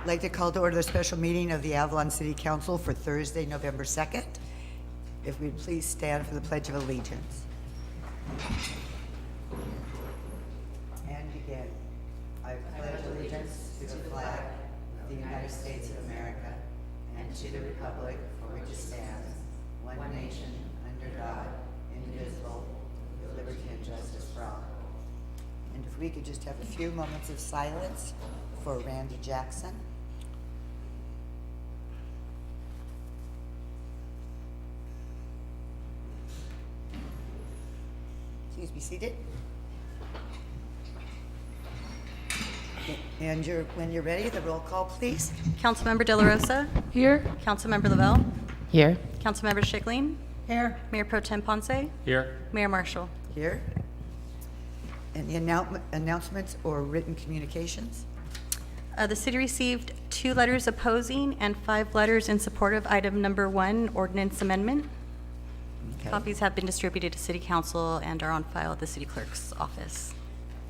I'd like to call to order the special meeting of the Avalon City Council for Thursday, November 2nd. If we'd please stand for the Pledge of Allegiance. And begin. I pledge allegiance to the flag of the United States of America and to the republic for which it stands, one nation, under God, indivisible, with liberty and justice for all. And if we could just have a few moments of silence for Randy Jackson. Please be seated. And when you're ready, the roll call, please. Councilmember De La Rosa? Here. Councilmember Lavelle? Here. Councilmember Schickling? Here. Mayor Pro Tem Ponce? Here. Mayor Marshall? Here. Any announcements or written communications? The city received 2 letters opposing and 5 letters in support of item number 1, ordinance amendment. Okay. Copies have been distributed to City Council and are on file at the City Clerk's office.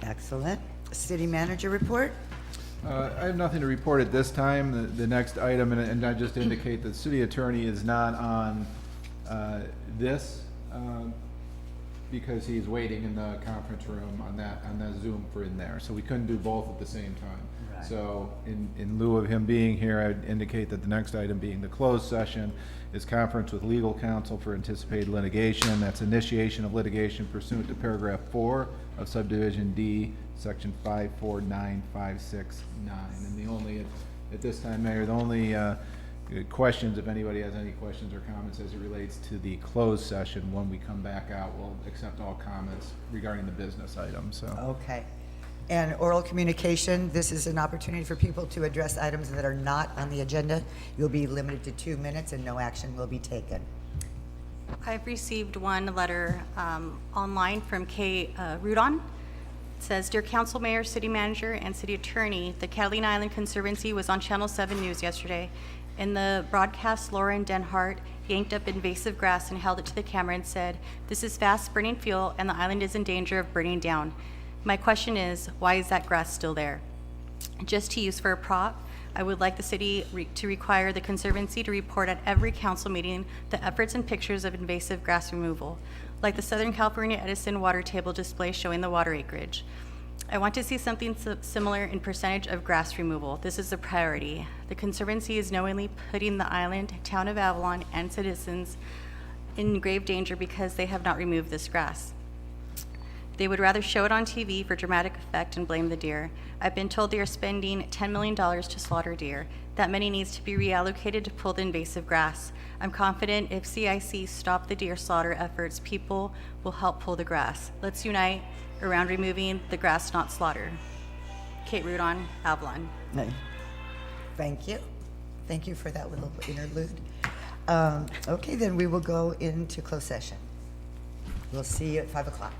Excellent. City manager report? I have nothing to report at this time. The next item, and I just indicate that city attorney is not on this because he's waiting in the conference room on that Zoom for in there. So we couldn't do both at the same time. Right. So in lieu of him being here, I'd indicate that the next item being the closed session is conference with legal counsel for anticipated litigation. That's initiation of litigation pursuant to paragraph 4 of subdivision D, section 549569. And the only, at this time, Mayor, the only questions, if anybody has any questions or comments as it relates to the closed session, when we come back out, we'll accept all comments regarding the business items, so. Okay. And oral communication, this is an opportunity for people to address items that are not on the agenda. You'll be limited to 2 minutes and no action will be taken. I've received one letter online from Kay Rudon. It says, Dear Council, Mayor, City Manager, and City Attorney, the Catalina Island Conservancy was on Channel 7 News yesterday. In the broadcast, Lauren Denhart yanked up invasive grass and held it to the camera and said, this is fast burning fuel and the island is in danger of burning down. My question is, why is that grass still there? Just to use for a prop, I would like the city to require the Conservancy to report at every council meeting the efforts and pictures of invasive grass removal, like the Southern California Edison water table display showing the water acreage. I want to see something similar in percentage of grass removal. This is a priority. The Conservancy is knowingly putting the island, town of Avalon, and citizens in grave danger because they have not removed this grass. They would rather show it on TV for dramatic effect and blame the deer. I've been told they are spending $10 million to slaughter deer. That money needs to be reallocated to pull the invasive grass. I'm confident if CIC stop the deer slaughter efforts, people will help pull the grass. Let's unite around removing the grass, not slaughter. Kate Rudon, Avalon. Thank you. Thank you for that little interlude. Okay, then we will go into closed session. We'll see you at 5 o'clock.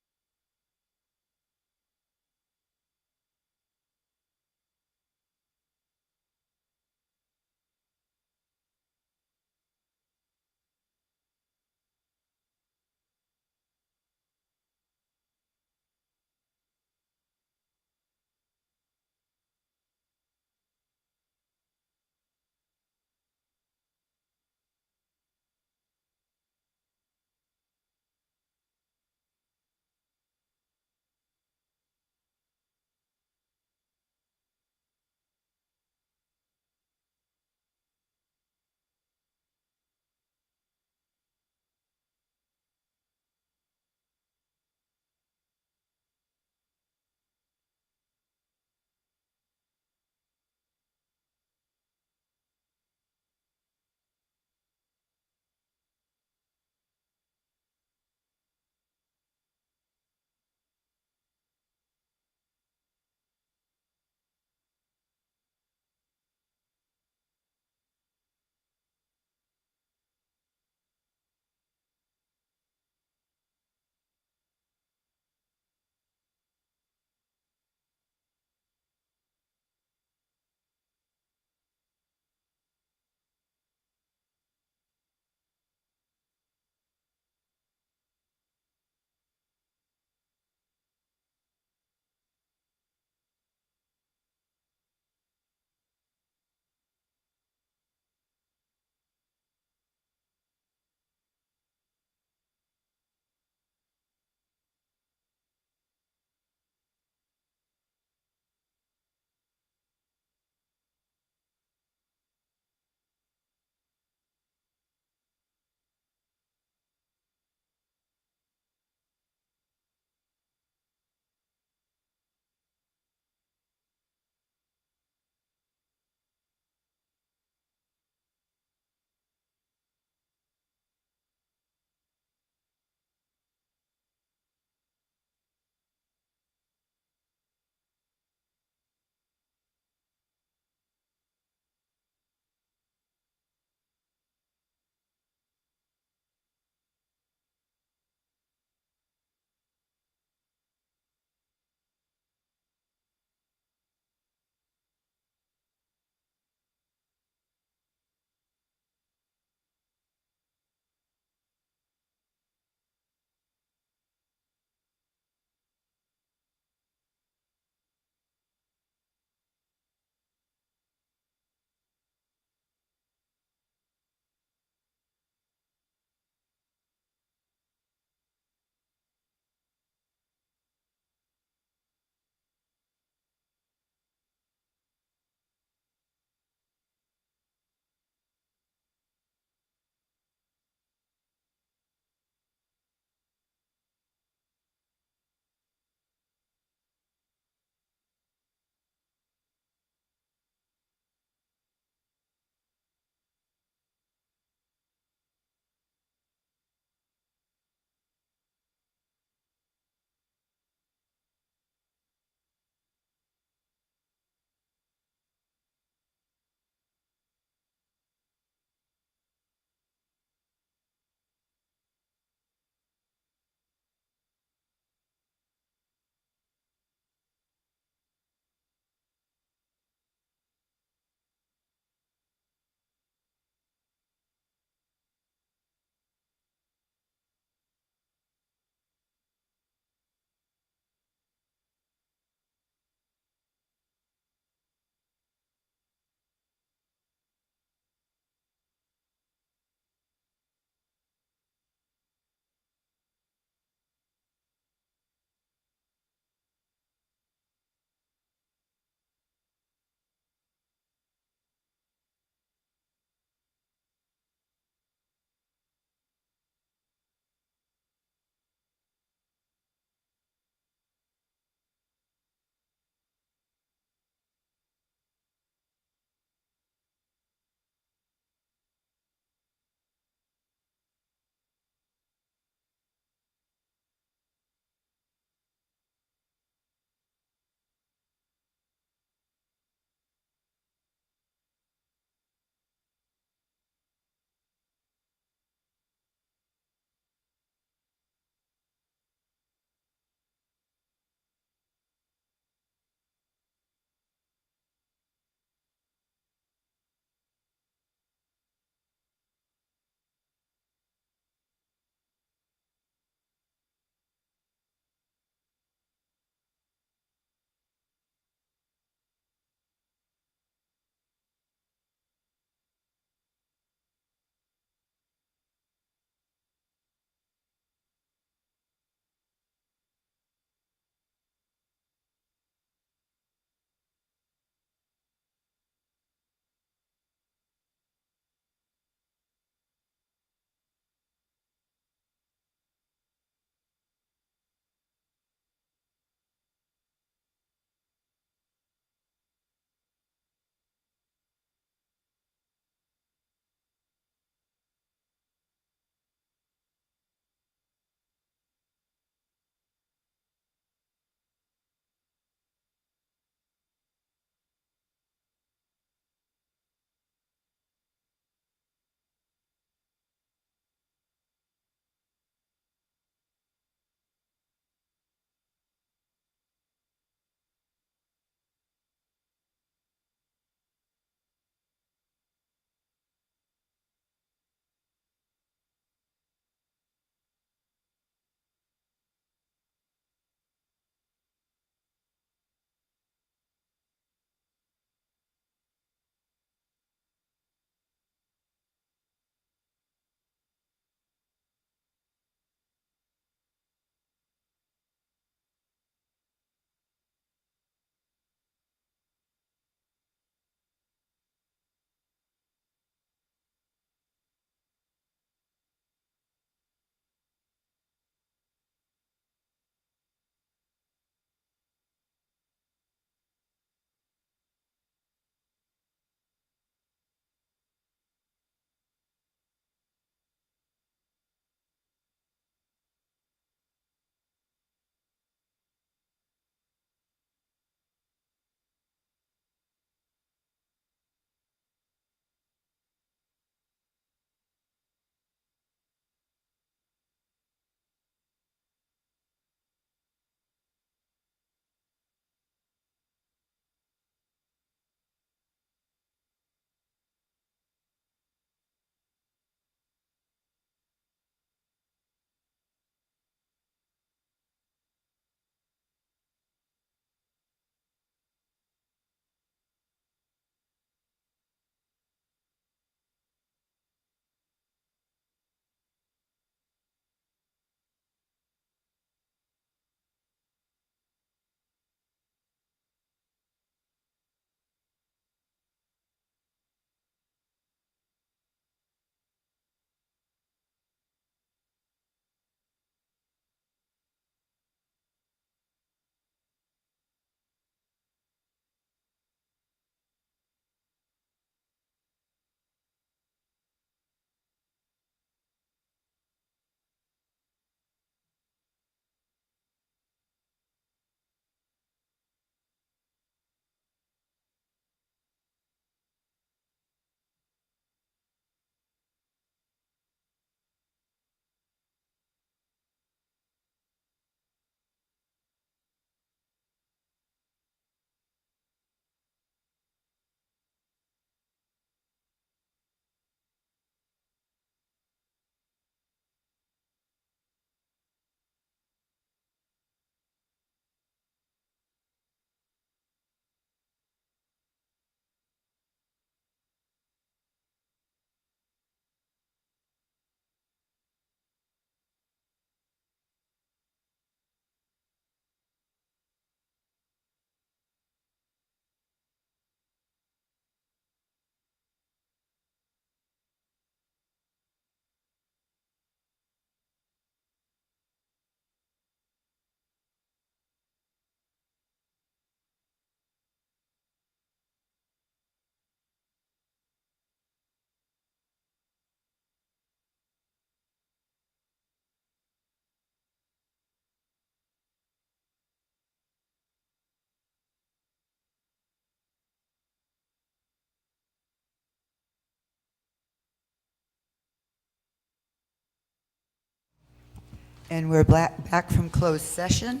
And we're back from closed session.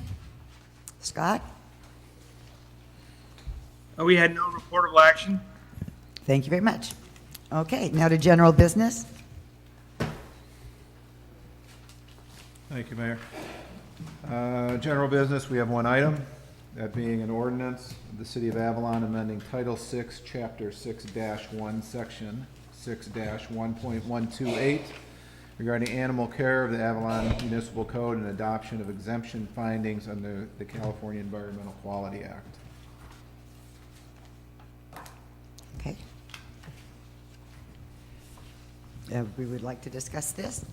Scott? We had no reportable action. Thank you very much. Okay, now to general business. Thank you, Mayor. General business, we have one item, that being an ordinance of the City of Avalon amending Title VI, Chapter 6-1, Section 6-1.128 regarding animal care of the Avalon Municipal Code and adoption of exemption findings under the California Environmental Quality Act. Okay. We would like to discuss this.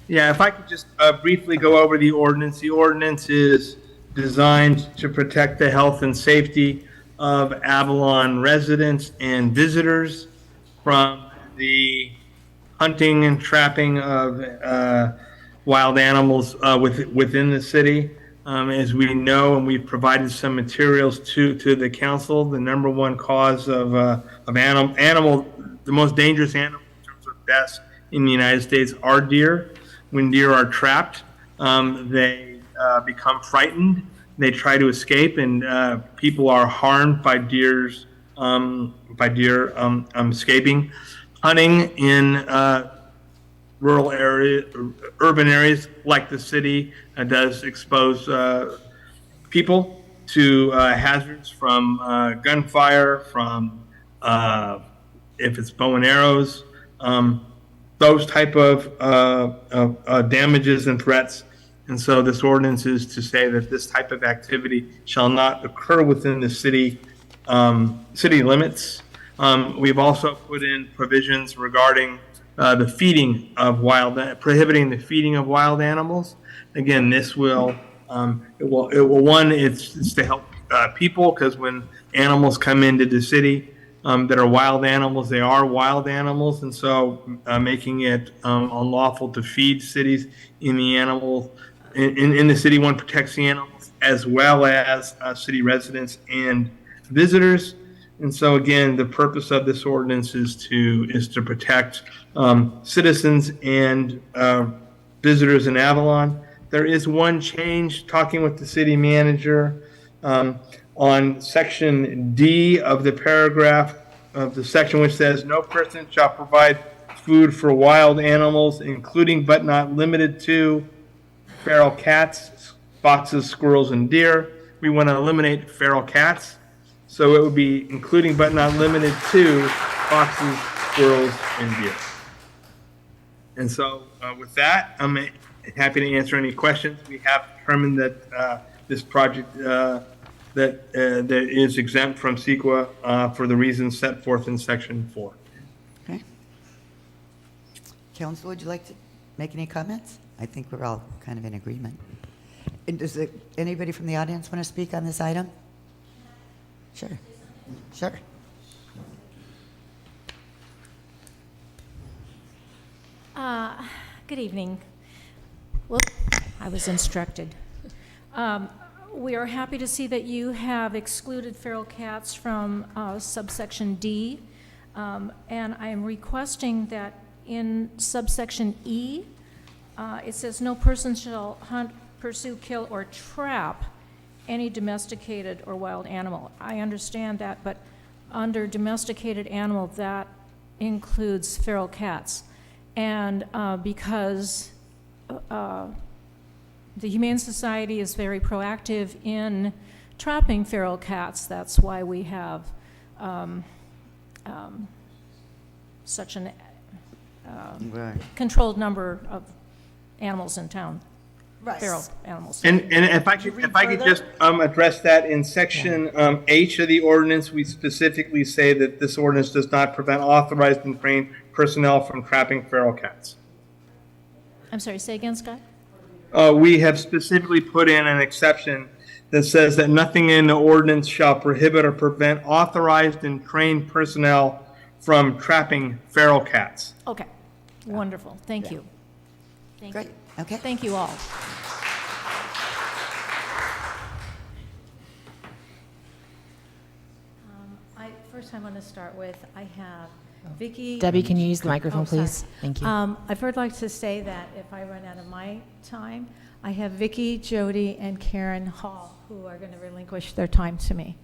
Yeah, if I could just briefly go over the ordinance. The ordinance is designed to protect the health and safety of Avalon residents and visitors from the hunting and trapping of wild animals within the city. As we know, and we've provided some materials to the council, the number one cause of the most dangerous animal in terms of deaths in the United States are deer. When deer are trapped, they become frightened. They try to escape, and people are harmed by deer escaping. Hunting in rural areas, urban areas like the city does expose people to hazards from gunfire, from if it's bow and arrows, those type of damages and threats. And so this ordinance is to say that this type of activity shall not occur within the city limits. We've also put in provisions regarding the feeding of prohibiting the feeding of wild animals. Again, this will, it's to help people, because when animals come into the city that are wild animals, they are wild animals. And so making it unlawful to feed cities in the city, one protects the animals as well as city residents and visitors. And so again, the purpose of this ordinance is to protect citizens and visitors in Avalon. There is one change, talking with the city manager, on section D of the paragraph of the section which says, no person shall provide food for wild animals, including but not limited to feral cats, foxes, squirrels, and deer. We want to eliminate feral cats. So it would be including but not limited to foxes, squirrels, and deer. And so with that, I'm happy to answer any questions. We have determined that this project that is exempt from CEQA for the reasons set forth in section 4. Okay. Council, would you like to make any comments? I think we're all kind of in agreement. And does anybody from the audience want to speak on this item? Sure. Sure. Good evening. Well, I was instructed. We are happy to see that you have excluded feral cats from subsection D, and I am requesting that in subsection E, it says no person shall hunt, pursue, kill, or trap any domesticated or wild animal. I understand that, but under domesticated animal, that includes feral cats. And because the Humane Society is very proactive in trapping feral cats, that's why we have such an Right. controlled number of animals in town. Right. Feral animals. And if I could just address that in section H of the ordinance, we specifically say that this ordinance does not prevent authorized and trained personnel from trapping feral cats. I'm sorry, say again, Scott? We have specifically put in an exception that says that nothing in the ordinance shall prohibit or prevent authorized and trained personnel from trapping feral cats. Okay, wonderful, thank you. Thank Great, you. okay. Thank you all. First I want to start with, I have Vicky. Debbie, can you use the microphone, Oh, sorry. please? Thank you. I'd first like to say that if I run out of my time, I have Vicky, Jody, and Karen Hall, who are going to relinquish their time to me.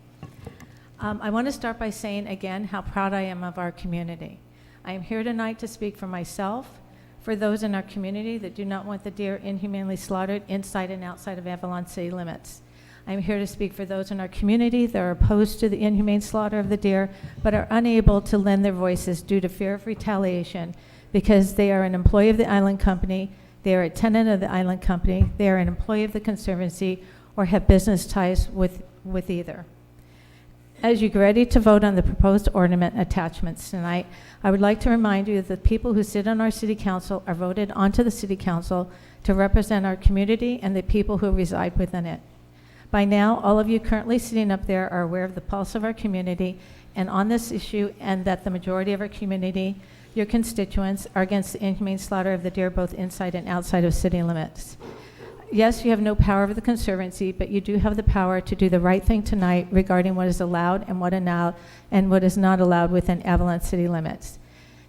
I want to start by saying again how proud I am of our community. I am here tonight to speak for myself, for those in our community that do not want the deer inhumanely slaughtered inside and outside of Avalon city limits. I am here to speak for those in our community that are opposed to the inhumane slaughter of the deer, but are unable to lend their voices due to fear of retaliation because they are an employee of the island company, they are a tenant of the island company, they are an employee of the Conservancy, or have business ties with either. As you get ready to vote on the proposed ornament attachments tonight, I would like to remind you that the people who sit on our city council are voted onto the city council to represent our community and the people who reside within it. By now, all of you currently sitting up there are aware of the pulse of our community and on this issue, and that the majority of our community, your constituents, are against the inhumane slaughter of the deer both inside and outside of city limits. Yes, you have no power over the Conservancy, but you do have the power to do the right thing tonight regarding what is allowed and what is not allowed within Avalon city limits.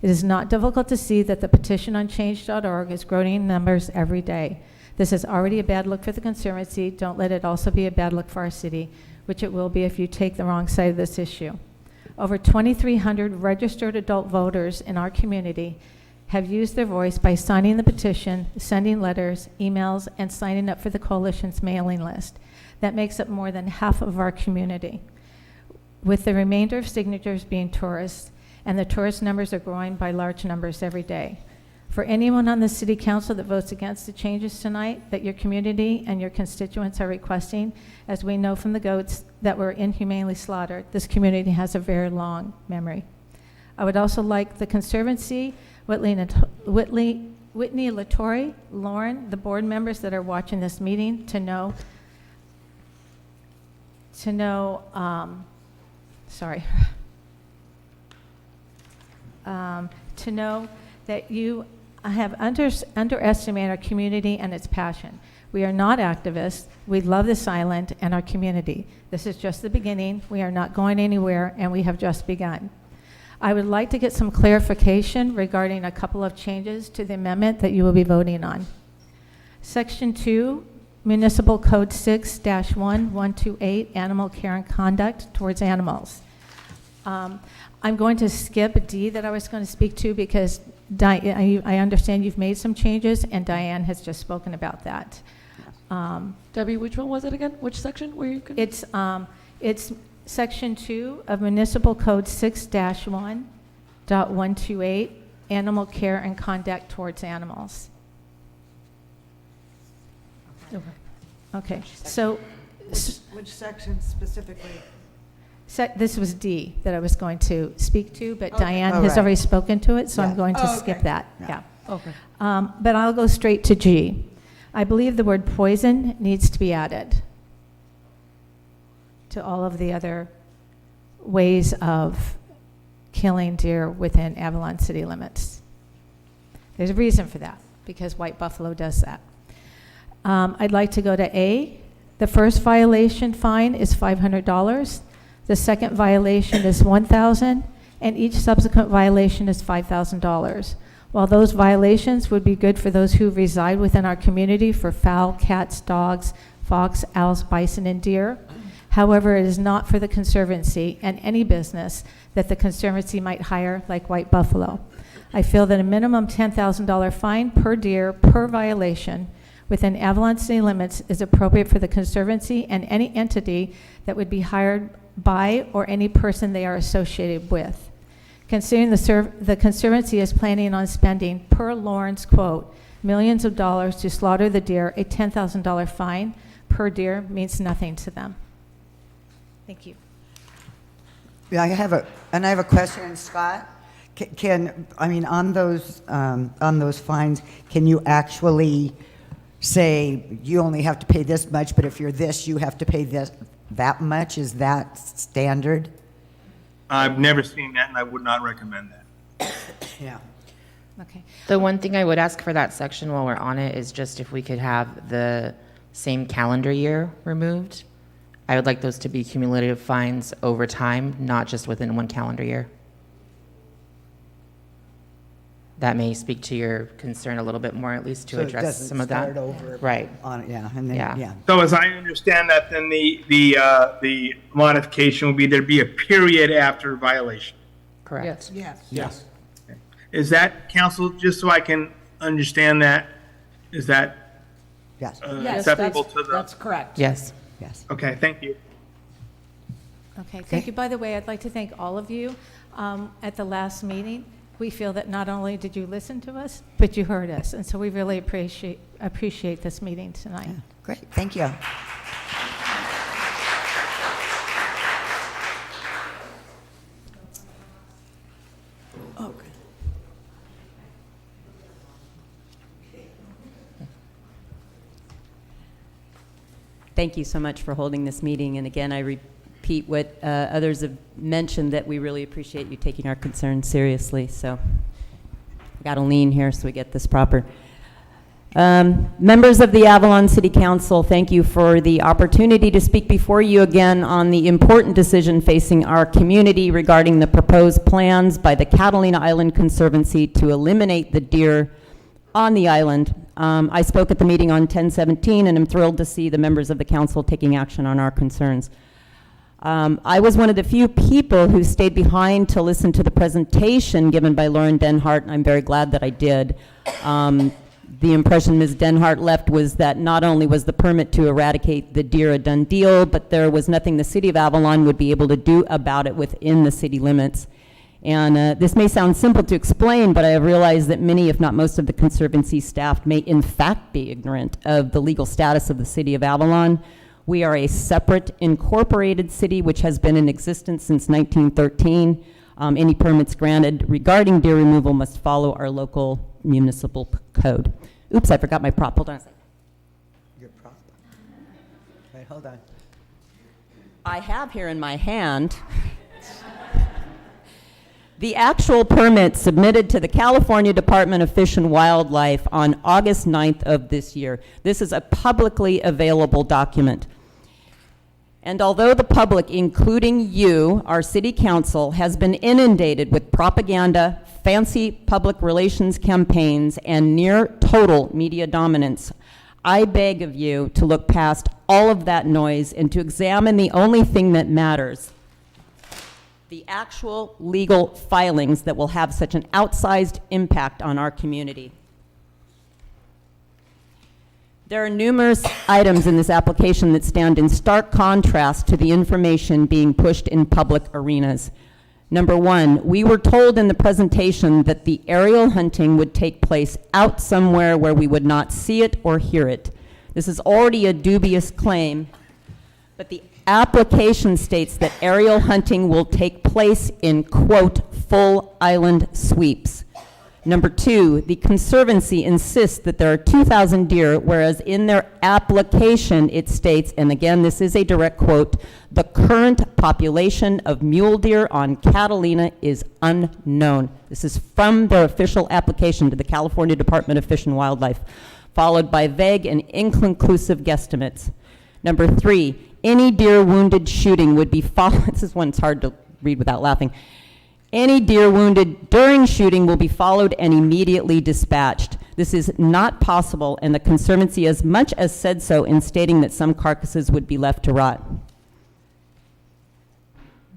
It is not difficult to see that the petition on change.org is growing in numbers every day. This is already a bad look for the Conservancy. Don't let it also be a bad look for our city, which it will be if you take the wrong side of this issue. Over 2,300 registered adult voters in our community have used their voice by signing the petition, sending letters, emails, and signing up for the coalition's mailing list. That makes up more than half of our community, with the remainder of signatures being tourists, and the tourist numbers are growing by large numbers every day. For anyone on the city council that votes against the changes tonight that your community and your constituents are requesting, as we know from the goats that were inhumanely slaughtered, this community has a very long memory. I would also like the Conservancy, Whitney Latore, Lauren, the board members that are watching this meeting to know that you have underestimated our community and its passion. We are not activists. We love this island and our community. This is just the beginning. We are not going anywhere, and we have just begun. I would like to get some clarification regarding a couple of changes to the amendment that you will be voting on. Section 2, Municipal Code 6-1128, Animal Care and Conduct Towards Animals. I'm going to skip D that I was going to speak to because I understand you've made some changes, and Diane has just spoken about that. Debbie, which one was it again? Which section were you? It's Section 2 of Municipal Code 6-1.128, Animal Care and Conduct Towards Animals. Okay, so Which section specifically? this was D that I was going to speak to, but Okay. Diane Oh, has right. already spoken to it, so Yeah. I'm going to Oh, skip okay. that. Yeah. Yeah. Okay. But I'll go straight to G. I believe the word poison needs to be added to all of the other ways of killing deer within Avalon city limits. There's a reason for that, because white buffalo does that. I'd like to go to A. The first violation fine is $500. The second violation is $1,000, and each subsequent violation is $5,000. While those violations would be good for those who reside within our community for fowl, cats, dogs, fox, owls, bison, and deer, however, it is not for the Conservancy and any business that the Conservancy might hire, like White Buffalo. I feel that a minimum $10,000 fine per deer per violation within Avalon city limits is appropriate for the Conservancy and any entity that would be hired by or any person they are associated with. Considering the Conservancy is planning on spending, per Lauren's quote, millions of dollars to slaughter the deer, a $10,000 fine per deer means nothing to them. Thank you. Yeah, I have a question, Scott. On those fines, can you actually say you only have to pay this much, but if you're this, you have to pay that much? Is that standard? I've never seen that, and I would not recommend that. Yeah. Okay. The one thing I would ask for that section while we're on it is just if we could have the same calendar year removed. I would like those to be cumulative fines over time, not just within one calendar year. that may speak to your concern a little bit more, at least to So it address doesn't some of that. start over Right. on, yeah, and then, Yeah. yeah. So as I understand that, then the modification will be there'd be a period after violation. Correct. Yes. Yes. Is that, council, just so I can understand that, is that Yes, Yes, acceptable to the? that's correct. Yes. yes. Okay, thank you. Okay, thank you. By the way, I'd like to thank all of you. At the last meeting, we feel that not only did you listen to us, but you heard us, and so we really appreciate this meeting tonight. Yeah, great, thank you. Okay. Thank you so much for holding this meeting. And again, I repeat what others have mentioned, that we really appreciate you taking our concerns seriously. So I got to lean here so we get this proper. Members of the Avalon City Council, thank you for the opportunity to speak before you again on the important decision facing our community regarding the proposed plans by the Catalina Island Conservancy to eliminate the deer on the island. I spoke at the meeting on 10/17, and I'm thrilled to see the members of the council taking action on our concerns. I was one of the few people who stayed behind to listen to the presentation given by Lauren Denhart, and I'm very glad that I did. The impression Ms. Denhart left was that not only was the permit to eradicate the deer a done deal, but there was nothing the city of Avalon would be able to do about it within the city limits. And this may sound simple to explain, but I have realized that many, if not most, of the Conservancy staff may in fact be ignorant of the legal status of the city of Avalon. We are a separate incorporated city which has been in existence since 1913. Any permits granted regarding deer removal must follow our local municipal code. Oops, I forgot my prop. Hold on a second. Your prop. Wait, hold on. I have here in my hand the actual permit submitted to the California Department of Fish and Wildlife on August 9th of this year. This is a publicly available document. And although the public, including you, our city council, has been inundated with propaganda, fancy public relations campaigns, and near total media dominance, I beg of you to look past all of that noise and to examine the only thing that matters: the actual legal filings that will have such an outsized impact on our community. There are numerous items in this application that stand in stark contrast to the information being pushed in public arenas. Number one, we were told in the presentation that the aerial hunting would take place out somewhere where we would not see it or hear it. This is already a dubious claim, but the application states that aerial hunting will take place in, quote, full island sweeps. Number two, the Conservancy insists that there are 2,000 deer, whereas in their application it states, and again this is a direct quote, the current population of mule deer on Catalina is unknown. This is from their official application to the California Department of Fish and Wildlife, followed by vague and inconclusive guesstimates. Number three, any deer wounded shooting would be followed, this is one that's hard to read without laughing. Any deer wounded during shooting will be followed and immediately dispatched. This is not possible, and the Conservancy as much as said so in stating that some carcasses would be left to rot.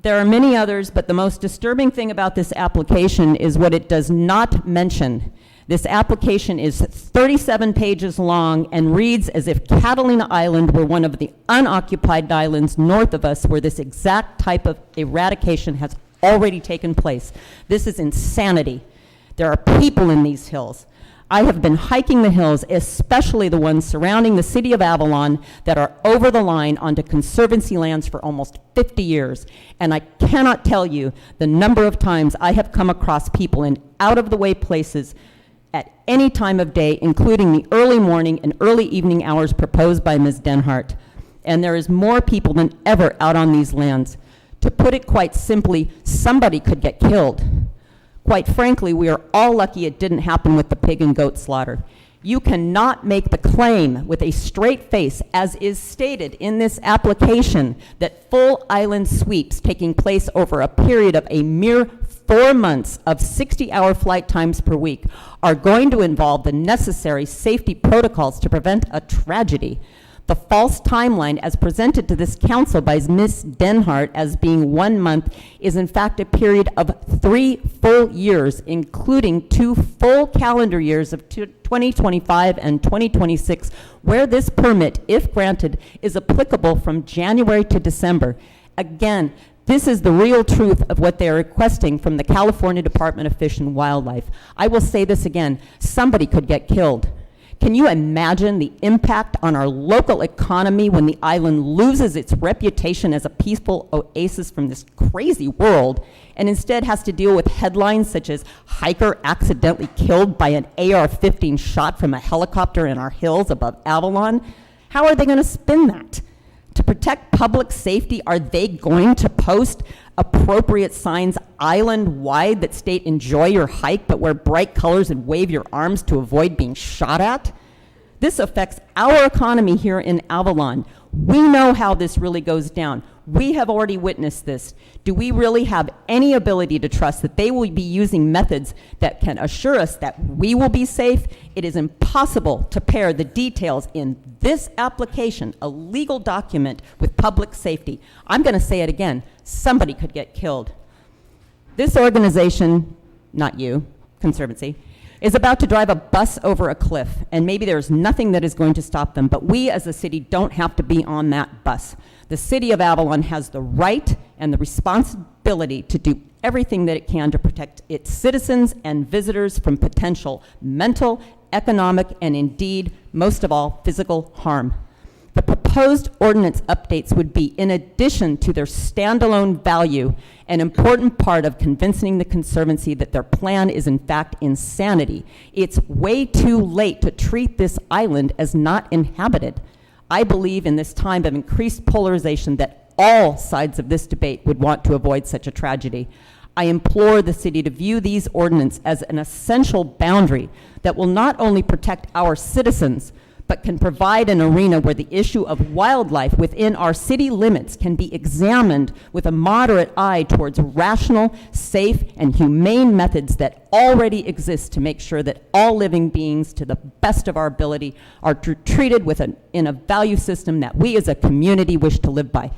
There are many others, but the most disturbing thing about this application is what it does not mention. This application is 37 pages long and reads as if Catalina Island were one of the unoccupied islands north of us where this exact type of eradication has already taken place. This is insanity. There are people in these hills. I have been hiking the hills, especially the ones surrounding the city of Avalon, that are over the line onto Conservancy lands for almost 50 years. And I cannot tell you the number of times I have come across people in out-of-the-way places at any time of day, including the early morning and early evening hours proposed by Ms. Denhart. And there is more people than ever out on these lands. To put it quite simply, somebody could get killed. Quite frankly, we are all lucky it didn't happen with the pig and goat slaughter. You cannot make the claim with a straight face, as is stated in this application, that full island sweeps taking place over a period of a mere 4 months of 60-hour flight times per week are going to involve the necessary safety protocols to prevent a tragedy. The false timeline as presented to this council by Ms. Denhart as being 1 month is in fact a period of 3 full years, including 2 full calendar years of 2025 and 2026, where this permit, if granted, is applicable from January to December. Again, this is the real truth of what they are requesting from the California Department of Fish and Wildlife. I will say this again, somebody could get killed. Can you imagine the impact on our local economy when the island loses its reputation as a peaceful oasis from this crazy world and instead has to deal with headlines such as hiker accidentally killed by an AR-15 shot from a helicopter in our hills above Avalon? How are they going to spin that? To protect public safety, are they going to post appropriate signs island-wide that state enjoy your hike, but wear bright colors and wave your arms to avoid being shot at? This affects our economy here in Avalon. We know how this really goes down. We have already witnessed this. Do we really have any ability to trust that they will be using methods that can assure us that we will be safe? It is impossible to pair the details in this application, a legal document, with public safety. I'm going to say it again. Somebody could get killed. This organization, not you, Conservancy, is about to drive a bus over a cliff, and maybe there's nothing that is going to stop them, but we as a city don't have to be on that bus. The city of Avalon has the right and the responsibility to do everything that it can to protect its citizens and visitors from potential mental, economic, and indeed, most of all, physical harm. The proposed ordinance updates would be, in addition to their standalone value, an important part of convincing the Conservancy that their plan is in fact insanity. It's way too late to treat this island as not inhabited. I believe in this time of increased polarization that all sides of this debate would want to avoid such a tragedy. I implore the city to view these ordinances as an essential boundary that will not only protect our citizens, but can provide an arena where the issue of wildlife within our city limits can be examined with a moderate eye towards rational, safe, and humane methods that already exist to make sure that all living beings, to the best of our ability, are treated in a value system that we as a community wish to live by.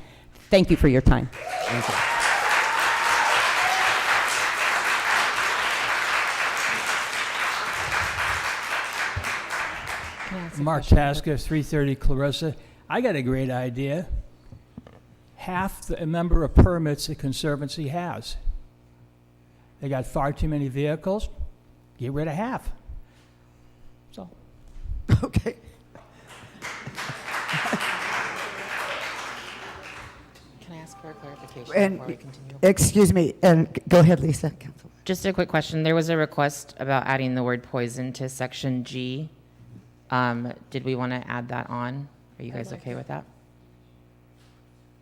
Thank you for your time. Thank you. Mark Tasker, 330 Clarissa. I got a great idea. Half the number of permits the Conservancy has. They got far too many vehicles. Get rid of half. So, Okay. Can I ask for a clarification And, before we continue? excuse me, and go ahead, Lisa. Councilwoman. Just a quick question. There was a request about adding the word poison to section G. Did we want to add that on? Are you guys okay with that?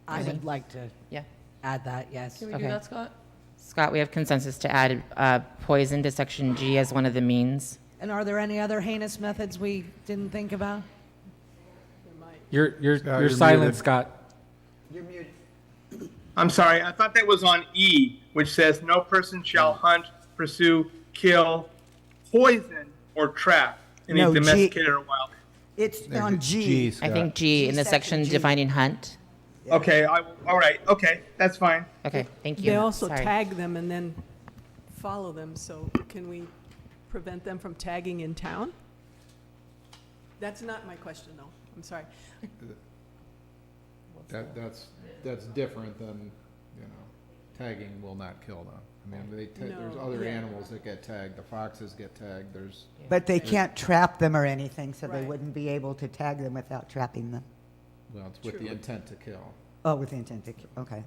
I would like to Yeah. add that, yes. Can we do Okay. that, Scott? Scott, we have consensus to add poison to section G as one of the means. And are there any other heinous methods we didn't think about? you're You're silent, muted. Scott. You're muted. I'm sorry, I thought that was on E, which says no person shall hunt, pursue, kill, poison, or trap any No, G- domesticated or wild. It's on G. I think G in the section G. defining hunt. Okay, all right, okay, that's fine. Okay, thank you. They also Sorry. tag them and then follow them, so can we prevent them from tagging in town? That's not my question, though. I'm sorry. That's different than, tagging will not kill them. I mean, there's No, other yeah. animals that get tagged, the foxes get tagged, there's, But they can't trap them or anything, so they Right. wouldn't be able to tag them without trapping them. well, it's with the True. intent to kill. Oh, with the intent to kill, okay.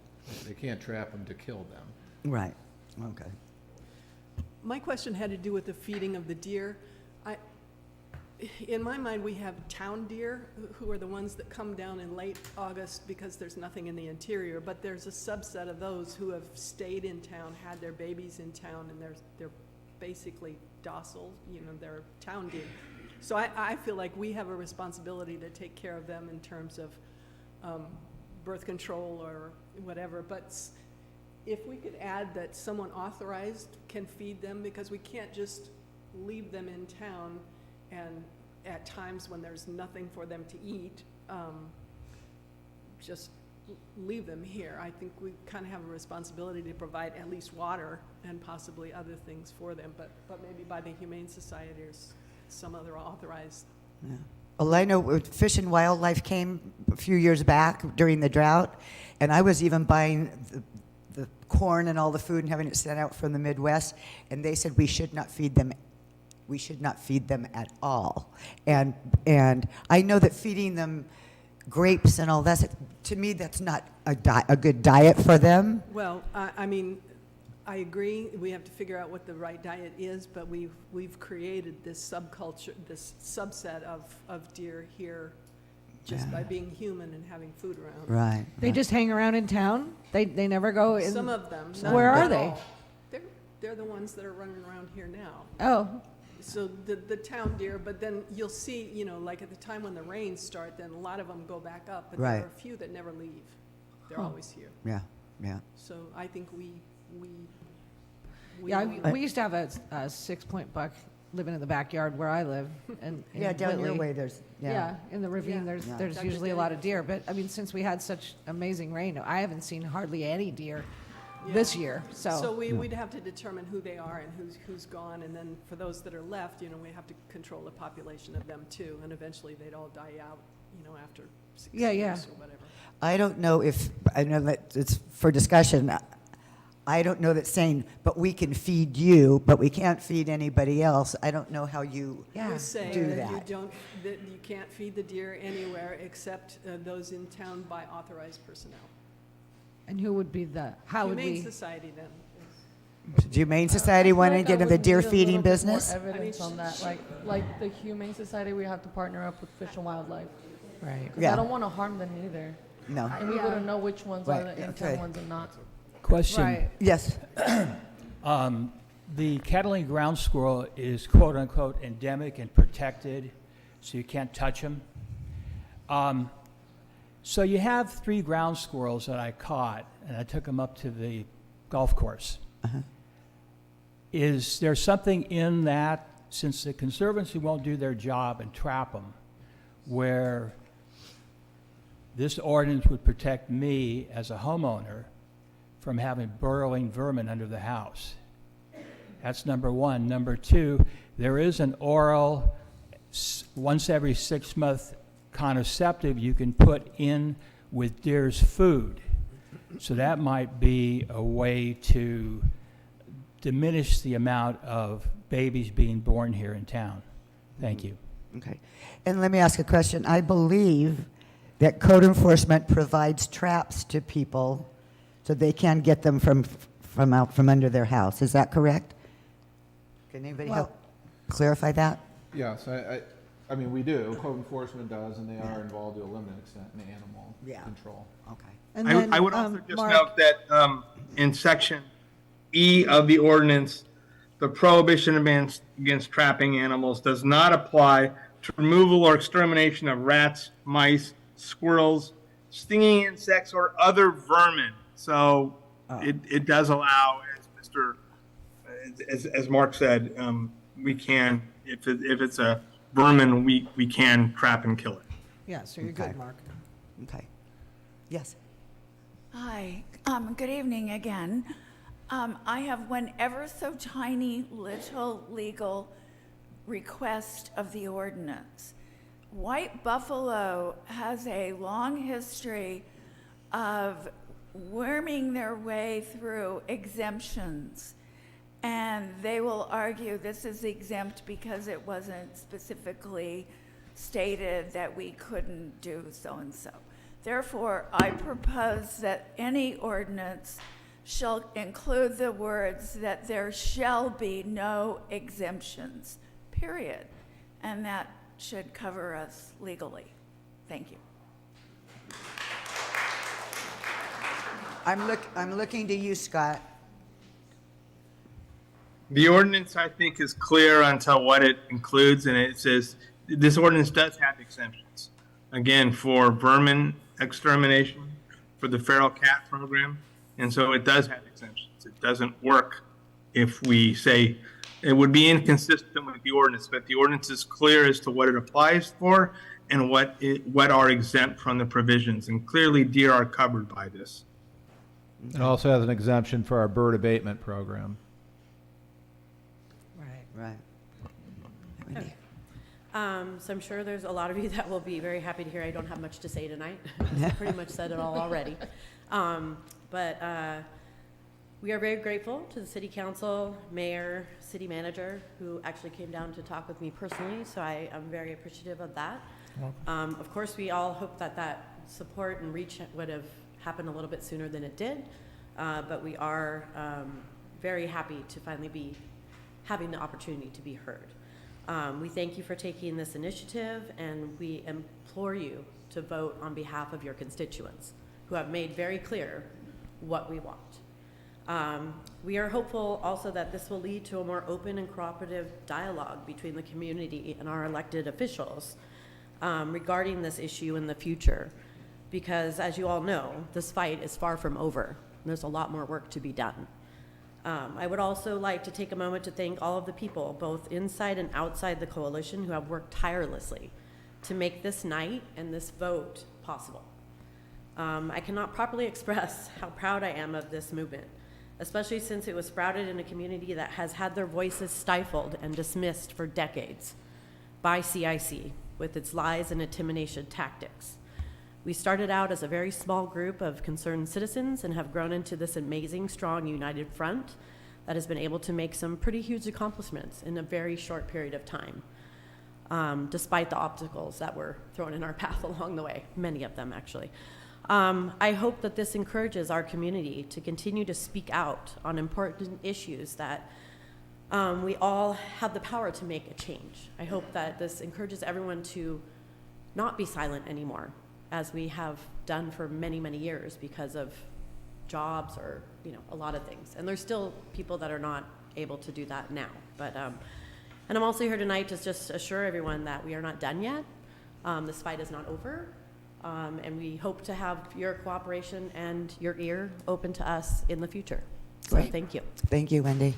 They can't trap them to kill them. Right, okay. My question had to do with the feeding of the deer. In my mind, we have town deer, who are the ones that come down in late August because there's nothing in the interior, but there's a subset of those who have stayed in town, had their babies in town, and they're basically docile, they're town deer. So I feel like we have a responsibility to take care of them in terms of birth control or whatever, but if we could add that someone authorized can feed them, because we can't just leave them in town and at times when there's nothing for them to eat, just leave them here. I think we kind of have a responsibility to provide at least water and possibly other things for them, but maybe by the Humane Society or some other authorized. Yeah. Well, I know Fish and Wildlife came a few years back during the drought, and I was even buying the corn and all the food and having it sent out from the Midwest, and they said we should not feed them. We should not feed them at all. And I know that feeding them grapes and all that, to me, that's not a good diet for them. Well, I mean, I agree, we have to figure out what the right diet is, but we've created this subculture, this subset of deer here just by being human and having food around. Right. They just hang around in town? They never go in? Some of them. Where not are they? all. They're the ones that are running around here now. Oh, So the town deer, but then you'll see, you know, like at the time when the rains start, then a lot of them go back up, but there Right. are a few that never leave. They're always here. Yeah, yeah. So I think we yeah, will- we used to have a 6-point buck living in the backyard where I live. And in Yeah, down your Whitley. way, there's, Yeah, in the ravine, Yeah. Yeah. there's Dr. usually a Denny. lot of deer, but, I mean, since we had such amazing rain, I haven't seen hardly any deer this year, So we'd have to determine who they are and who's gone, and then for those that are left, you know, we have to control the population of them too, and eventually they'd all die out, you know, after 6 Yeah, yeah. years or whatever. I don't know if, I know that it's for discussion. I don't know that saying, but we can feed you, but we can't feed anybody else. I don't know how you Yeah. We say do that you that. don't, that you can't feed the deer anywhere except those in town by authorized personnel. And who would be how would Humane we? Society then. Humane Society want to get into the deer feeding business? Evidence on that, like the Humane Society, we have to partner up with Fish and Wildlife. Right. Because Yeah. I don't want to harm them either. No. And we wouldn't know which ones are Right, the okay. in-town ones and not. Question. Right. Yes. The Catalina ground squirrel is quote-unquote endemic and protected, so you can't touch them. So you have 3 ground squirrels that I caught, and I took them up to the golf course. Is there something in that, since the Conservancy won't do their job and trap them, where this ordinance would protect me as a homeowner from having burrowing vermin under the house? That's number one. Number two, there is an oral, once every 6-month contraceptive you can put in with deer's food. So that might be a way to diminish the amount of babies being born here in town. Thank you. Okay. And let me ask a question. I believe that code enforcement provides traps to people so they can get them from out from under their house. Is that correct? Can anybody help clarify that? Yes, I mean, we do, code enforcement does, and they are involved to a limited extent in animal Yeah. control. Okay. And I then, would also just Mark- note that in section E of the ordinance, the prohibition against trapping animals does not apply to removal or extermination of rats, mice, squirrels, stinging insects, or other vermin. So it does allow, as Mark said, we can, if it's a vermin, we can trap and kill it. Yeah, so you're Okay. good, Mark. Okay. Yes. Hi, good evening again. I have one ever so tiny little legal request of the ordinance. White Buffalo has a long history of worming their way through exemptions. And they will argue this is exempt because it wasn't specifically stated that we couldn't do so-and-so. Therefore, I propose that any ordinance shall include the words that there shall be no exemptions, period. And that should cover us legally. Thank you. I'm looking to you, Scott. The ordinance, I think, is clear until what it includes, and it says this ordinance does have exemptions. Again, for vermin extermination, for the feral cat program, And so it does have exemptions. It doesn't work if we say, it would be inconsistent with the ordinance, but the ordinance is clear as to what it applies for and what are exempt from the provisions. And clearly deer are covered by this. It also has an exemption for our bird abatement program. Right. Wendy? So I'm sure there's a lot of you that will be very happy to hear I don't have much to say tonight. I pretty much said it all already. But we are very grateful to the city council, mayor, city manager, who actually came down to talk with me personally, so I am very appreciative of that. Of course, we all hope that that support and reach would have happened a little bit sooner than it did, but we are very happy to finally be having the opportunity to be heard. We thank you for taking this initiative, and we implore you to vote on behalf of your constituents who have made very clear what we want. We are hopeful also that this will lead to a more open and cooperative dialogue between the community and our elected officials regarding this issue in the future. Because as you all know, this fight is far from over. There's a lot more work to be done. I would also like to take a moment to thank all of the people, both inside and outside the coalition, who have worked tirelessly to make this night and this vote possible. I cannot properly express how proud I am of this movement, especially since it was sprouted in a community that has had their voices stifled and dismissed for decades by CIC with its lies and intimidation tactics. We started out as a very small group of concerned citizens and have grown into this amazing, strong, united front that has been able to make some pretty huge accomplishments in a very short period of time, despite the obstacles that were thrown in our path along the way, many of them actually. I hope that this encourages our community to continue to speak out on important issues that we all have the power to make a change. I hope that this encourages everyone to not be silent anymore, as we have done for many, many years because of jobs or, a lot of things. And there's still people that are not able to do that now. But, and I'm also here tonight to just assure everyone that we are not done yet. This fight is not over. And we hope to have your cooperation and your ear open to us in the future. So Great. thank you. Thank you, Wendy.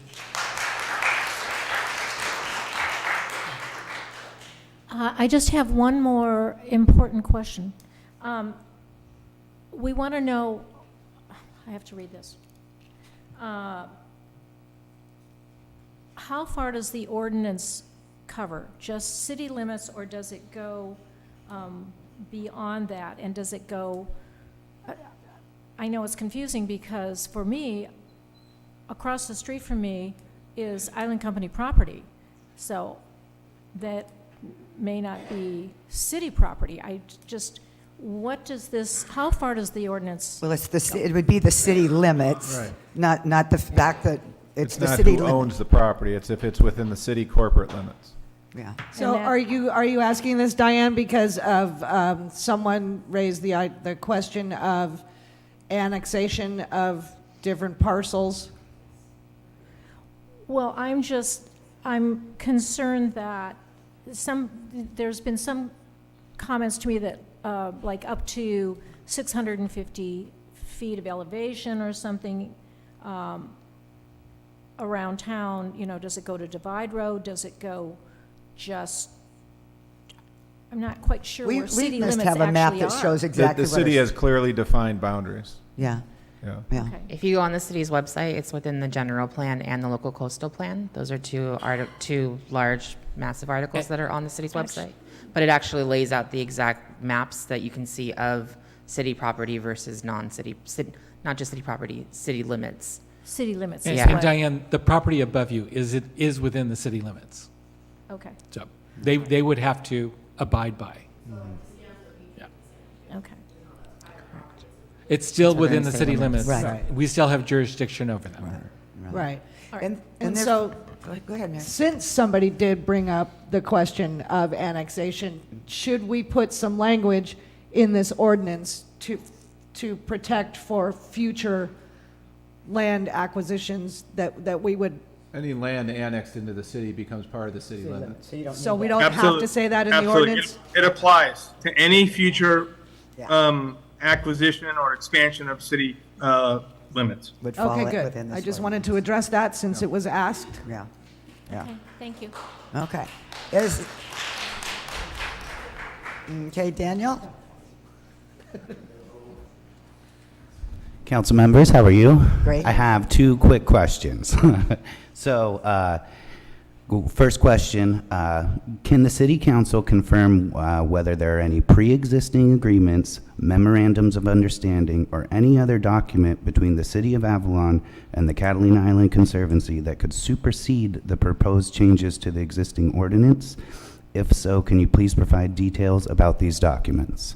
I just have one more important question. We want to know, I have to read this. How far does the ordinance cover? Just city limits, or does it go beyond that? And does it go, I know it's confusing because for me, across the street from me is Island Company property. So that may not be city property. What does this, how far does the ordinance? Well, it would be the city limits, Right. not the fact that it's the not city who limits. owns the property, it's if it's within the city corporate limits. Yeah. So And that- are you asking this, Diane, because of someone raised the question of annexation of different parcels? Well, I'm concerned that there's been some comments to me that like up to 650 feet of elevation or something around town, does it go to Divide Road? Does it go just, I'm not quite sure We where city must limits have a map actually that are. shows exactly The what city it's- has clearly defined boundaries. Yeah, Yeah. yeah. Okay. If you go on the city's website, it's within the general plan and the local coastal plan. Those are two large, massive articles that are on the city's website. But it actually lays out the exact maps that you can see of city property versus non-city, not just city property, city limits. City limits And- is Yeah. what- Diane, the property above you, is within the city limits. Okay, So they would have to abide by. Yeah. okay. It's still It's within the city limits. Right. We still have jurisdiction over them. Right. And And there's- so, Go ahead, Mary. since somebody did bring up the question of annexation, should we put some language in this ordinance to protect for future land acquisitions that we would, Any land annexed into the city becomes part of the city limits. so we don't have Absolutely. to say that in the Absolutely. ordinance? It applies to any future Yeah. acquisition or expansion of city limits. Would fall Okay, within good. this I just ordinance. wanted to address that since it was asked. Yeah, yeah. Okay, thank you. Okay. Okay, Daniel? Council members, how are you? Great. I have two quick questions. So, first question, can the city council confirm whether there are any pre-existing agreements, memorandums of understanding, or any other document between the city of Avalon and the Catalina Island Conservancy that could supersede the proposed changes to the existing ordinance? If so, can you please provide details about these documents?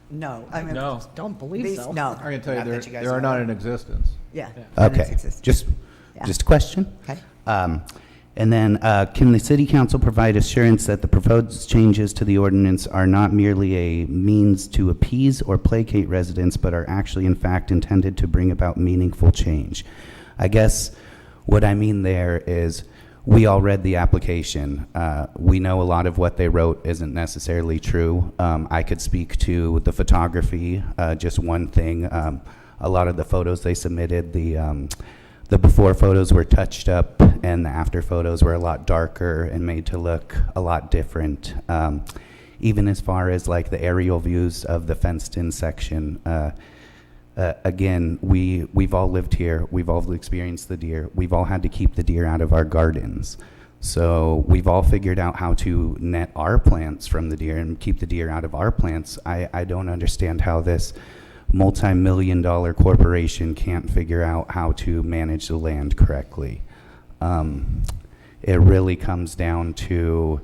No, I mean. No. Don't believe these- so. No. I can tell you, Not there, that you guys there are are not aware. in existence. Yeah. Okay, just a question. Okay. And then, can the city council provide assurance that the proposed changes to the ordinance are not merely a means to appease or placate residents, but are actually in fact intended to bring about meaningful change? I guess what I mean there is, we all read the application. We know a lot of what they wrote isn't necessarily true. I could speak to the photography, just one thing. A lot of the photos they submitted, the before photos were touched up and the after photos were a lot darker and made to look a lot different. Even as far as like the aerial views of the fenced-in section, again, we've all lived here. We've all experienced the deer. We've all had to keep the deer out of our gardens. So we've all figured out how to net our plants from the deer and keep the deer out of our plants. I don't understand how this multi-million-dollar corporation can't figure out how to manage the land correctly. It really comes down to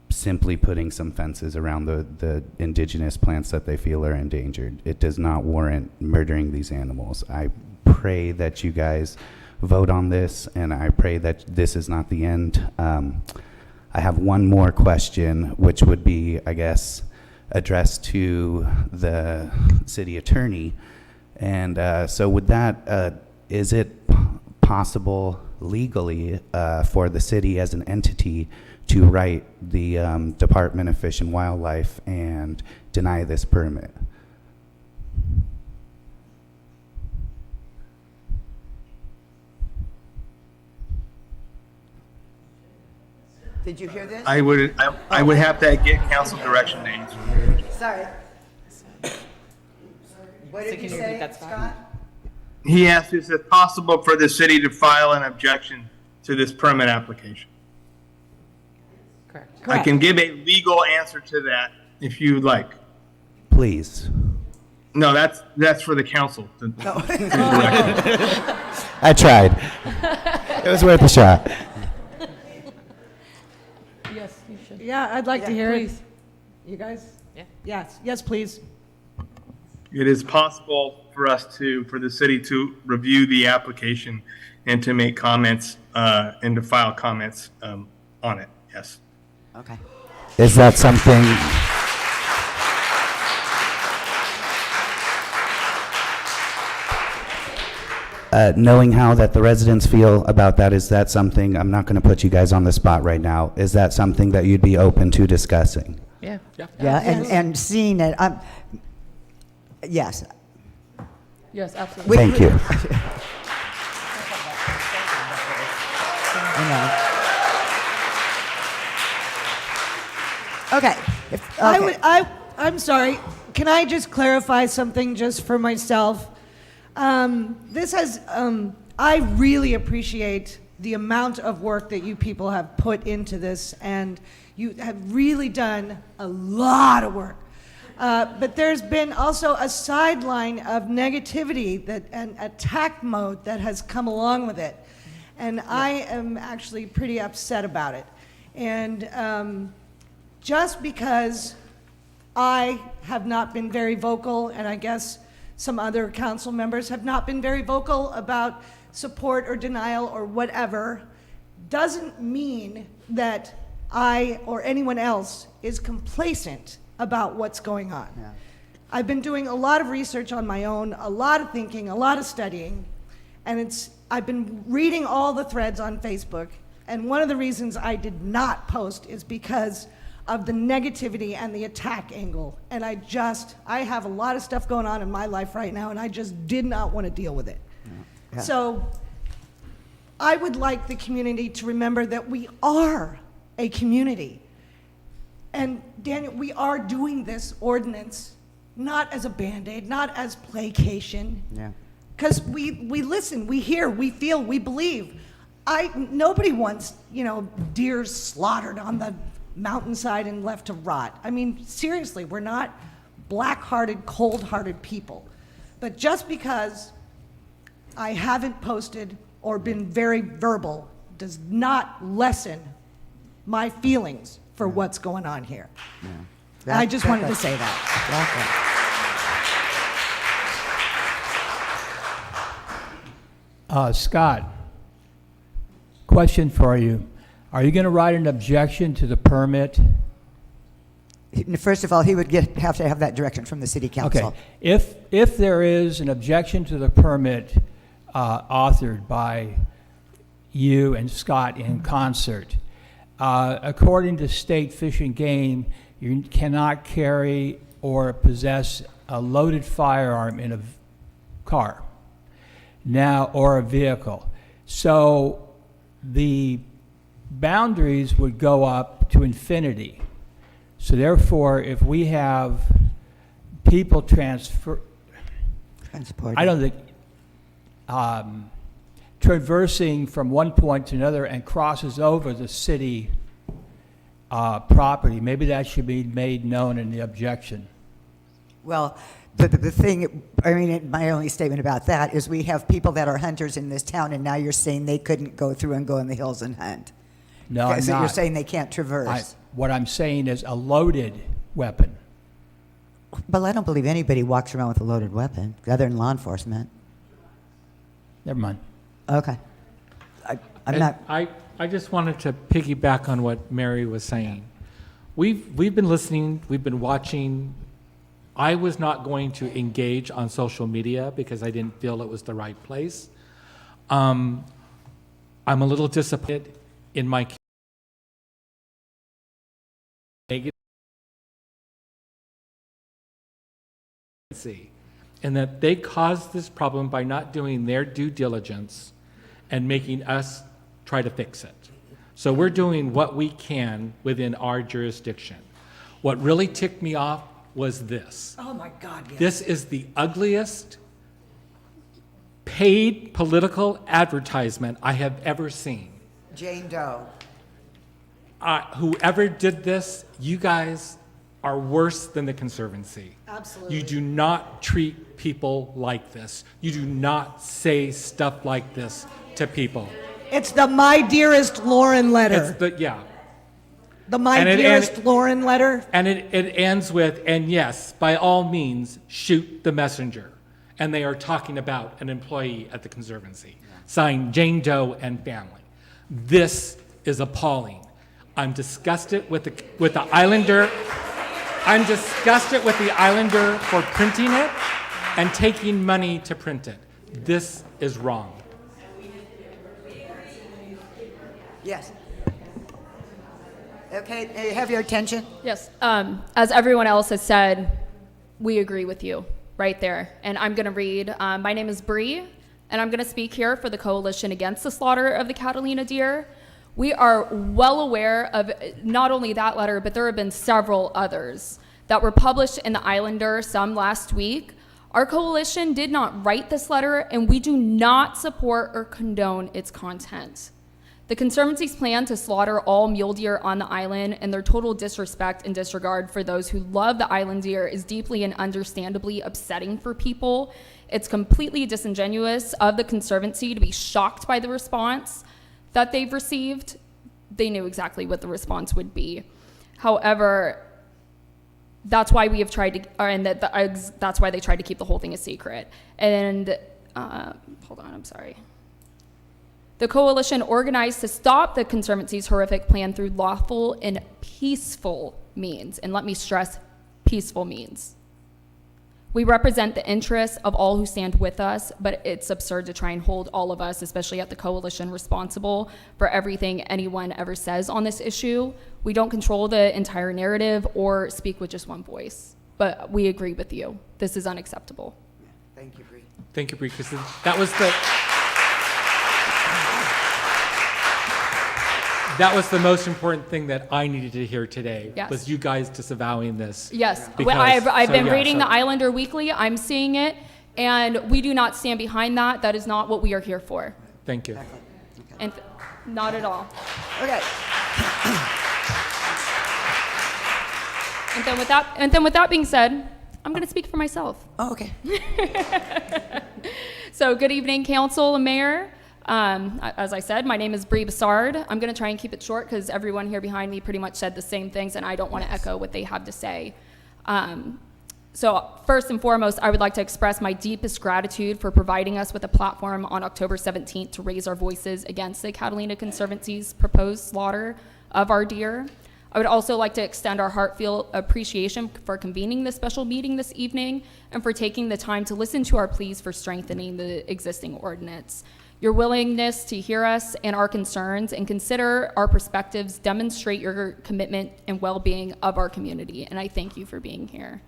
simply putting some fences around the indigenous plants that they feel are endangered. It does not warrant murdering these animals. I pray that you guys vote on this, and I pray that this is not the end. I have one more question, which would be, I guess, addressed to the city attorney. And so with that, is it possible legally for the city as an entity to write the Department of Fish and Wildlife and deny this permit? Did you hear this? I would have to get council direction to answer. Sorry. What did you say, Scott? He asked, is it possible for the city to file an objection to this permit application? Correct. I can give a legal answer to that if you'd like. Please. No, that's for the council. I tried. It was worth a shot. Yes, you should. Yeah, I'd like to hear it. Please. You guys? Yeah. Yes, yes, please. It is possible for for the city to review the application and to make comments, and to file comments, on it, yes. Okay. Is that something? Knowing how that the residents feel about that, is that something, I'm not going to put you guys on the spot right now, is that something that you'd be open to discussing? Yeah. Yeah, and seeing it, yes. Yes, absolutely. Thank you. Okay. I'm sorry. Can I just clarify something just for myself? I really appreciate the amount of work that you people have put into this, and you have really done a lot of work. But there's been also a sideline of negativity and attack mode that has come along with it. And I am actually pretty upset about it. And just because I have not been very vocal, and I guess some other council members have not been very vocal about support or denial or whatever, doesn't mean that I or anyone else is complacent about what's going on. Yeah. I've been doing a lot of research on my own, a lot of thinking, a lot of studying, and I've been reading all the threads on Facebook, and one of the reasons I did not post is because of the negativity and the attack angle. And I have a lot of stuff going on in my life right now, and I just did not want to deal with it. Yeah. So I would like the community to remember that we are a community. And Daniel, we are doing this ordinance not as a Band-Aid, not as placation. Yeah. Because we listen, we hear, we feel, we believe. Nobody wants, deer slaughtered on the mountainside and left to rot. I mean, seriously, we're not black-hearted, cold-hearted people. But just because I haven't posted or been very verbal does not lessen my feelings for what's going on here. Yeah. I just wanted to say that. Scott, question for you. Are you going to write an objection to the permit? First of all, he would have to have that direction from the city council. Okay. If there is an objection to the permit authored by you and Scott in concert, according to state Fish and Game, you cannot carry or possess a loaded firearm in a car now or a vehicle. So the boundaries would go up to infinity. So therefore, if we have people transporting, I don't think, traversing from one point to another and crosses over the city property, maybe that should be made known in the objection. Well, the thing, my only statement about that is we have people that are hunters in this town, and now you're saying they couldn't go through and go in the hills and hunt. No, I'm So not. you're saying they can't traverse. What I'm saying is a loaded weapon. Well, I don't believe anybody walks around with a loaded weapon, other than law enforcement. Never mind. Okay. I'm not. I just wanted to piggyback on what Mary was saying. We've been listening, we've been watching. I was not going to engage on social media because I didn't feel it was the right place. I'm a little disappointed in my negative, and that they caused this problem by not doing their due diligence and making us try to fix it. So we're doing what we can within our jurisdiction. What really ticked me off was this. Oh my God, yes. This is the ugliest paid political advertisement I have ever seen. Jane Doe. Whoever did this, you guys are worse than the Conservancy. Absolutely. You do not treat people like this. You do not say stuff like this to people. It's the My Dearest Lauren letter. The My Dearest Lauren letter. And it ends with, and yes, by all means, shoot the messenger. And they are talking about an employee at the Conservancy. Signed, Jane Doe and family. This is appalling. I'm disgusted with the Islander. I'm disgusted with the Islander for printing it and taking money to print it. This is wrong. Yes. Okay, you have your attention? Yes. As everyone else has said, we agree with you right there. And I'm going to read. My name is Bree, and I'm going to speak here for the Coalition Against the Slaughter of the Catalina Deer. We are well aware of not only that letter, but there have been several others that were published in the Islander, some last week. Our coalition did not write this letter, and we do not support or condone its content. The Conservancy's plan to slaughter all mule deer on the island and their total disrespect and disregard for those who love the island deer is deeply and understandably upsetting for people. It's completely disingenuous of the Conservancy to be shocked by the response that they've received. They knew exactly what the response would be. However, that's why we have tried to, that's why they tried to keep the whole thing a secret. And, hold on, I'm sorry. The coalition organized to stop the Conservancy's horrific plan through lawful and peaceful means. And let me stress, peaceful means. We represent the interests of all who stand with us, but it's absurd to try and hold all of us, especially at the coalition, responsible for everything anyone ever says on this issue. We don't control the entire narrative or speak with just one voice, but we agree with you. This is unacceptable. Thank you, Bree. Thank you, Bree, because that was the... That was the most important thing that I needed to hear today, Yes. was you guys disavowing this. Yes, Because- well, I've so, been yeah, reading so- the Islander Weekly. I'm seeing it, and we do not stand behind that. That is not what we are here for. Thank you. And not at all. Okay. And then with that being said, I'm going to speak for myself. Oh, okay. So good evening, council and mayor. As I said, my name is Bree Bassard. I'm going to try and keep it short because everyone here behind me pretty much said the same things, and I don't want to echo what they have to say. So first and foremost, I would like to express my deepest gratitude for providing us with a platform on October 17th to raise our voices against the Catalina Conservancy's proposed slaughter of our deer. I would also like to extend our heartfelt appreciation for convening this special meeting this evening and for taking the time to listen to our pleas for strengthening the existing ordinance. Your willingness to hear us and our concerns and consider our perspectives demonstrate your commitment and well-being of our community, and I thank you for being here.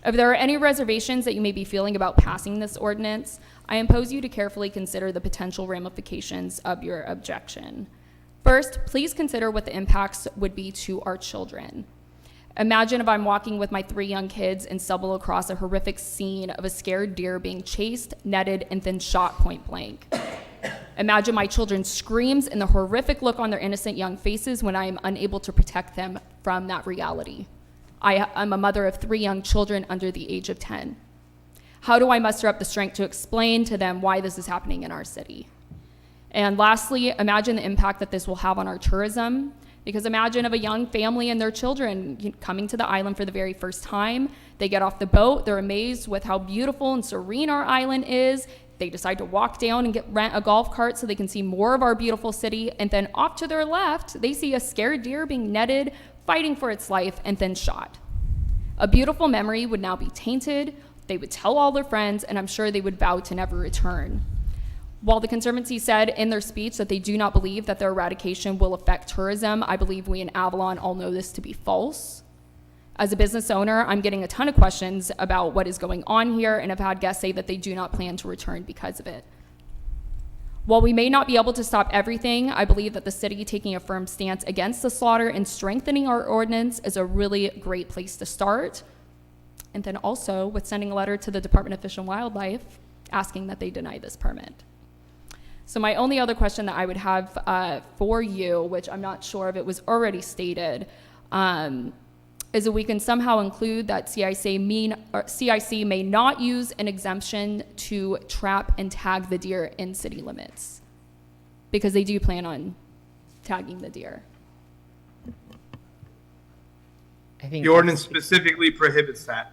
If there are any reservations that you may be feeling about passing this ordinance, I impose you to carefully consider the potential ramifications of your objection. First, please consider what the impacts would be to our children. Imagine if I'm walking with my 3 young kids and stumble across a horrific scene of a scared deer being chased, netted, and then shot point blank. Imagine my children's screams and the horrific look on their innocent young faces when I am unable to protect them from that reality. I'm a mother of 3 young children under the age of 10. How do I muster up the strength to explain to them why this is happening in our city? And lastly, imagine the impact that this will have on our tourism. Because imagine of a young family and their children coming to the island for the very first time. They get off the boat, they're amazed with how beautiful and serene our island is. They decide to walk down and rent a golf cart so they can see more of our beautiful city. And then off to their left, they see a scared deer being netted, fighting for its life, and then shot. A beautiful memory would now be tainted. They would tell all their friends, and I'm sure they would vow to never return. While the Conservancy said in their speech that they do not believe that their eradication will affect tourism, I believe we in Avalon all know this to be false. As a business owner, I'm getting a ton of questions about what is going on here, and I've had guests say that they do not plan to return because of it. While we may not be able to stop everything, I believe that the city taking a firm stance against the slaughter and strengthening our ordinance is a really great place to start. And then also with sending a letter to the Department of Fish and Wildlife asking that they deny this permit. So my only other question that I would have for you, which I'm not sure if it was already stated, is that we can somehow include that CIC may not use an exemption to trap and tag the deer in city limits, because they do plan on tagging the deer. I think The ordinance specifically prohibits that.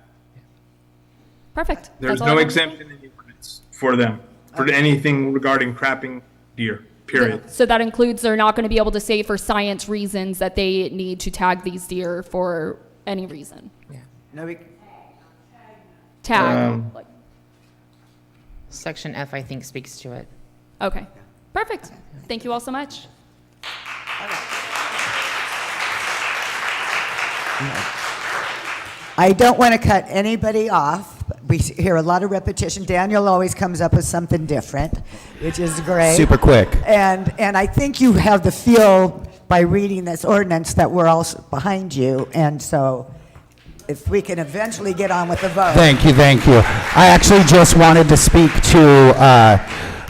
Perfect. There's That's all no I wanted. exemption in the ordinance for them, for anything regarding trapping deer, period. So that includes they're not going to be able to say for science reasons that they need to tag these deer for any reason. No, we, Tag. Section F, I think, speaks to it. Okay. Perfect. Thank you all so much. I don't want to cut anybody off. We hear a lot of repetition. Daniel always comes up with something different, which is great. Super quick. And I think you have the feel by reading this ordinance that we're all behind you. And so if we can eventually get on with the vote. Thank you, thank you. I actually just wanted to speak to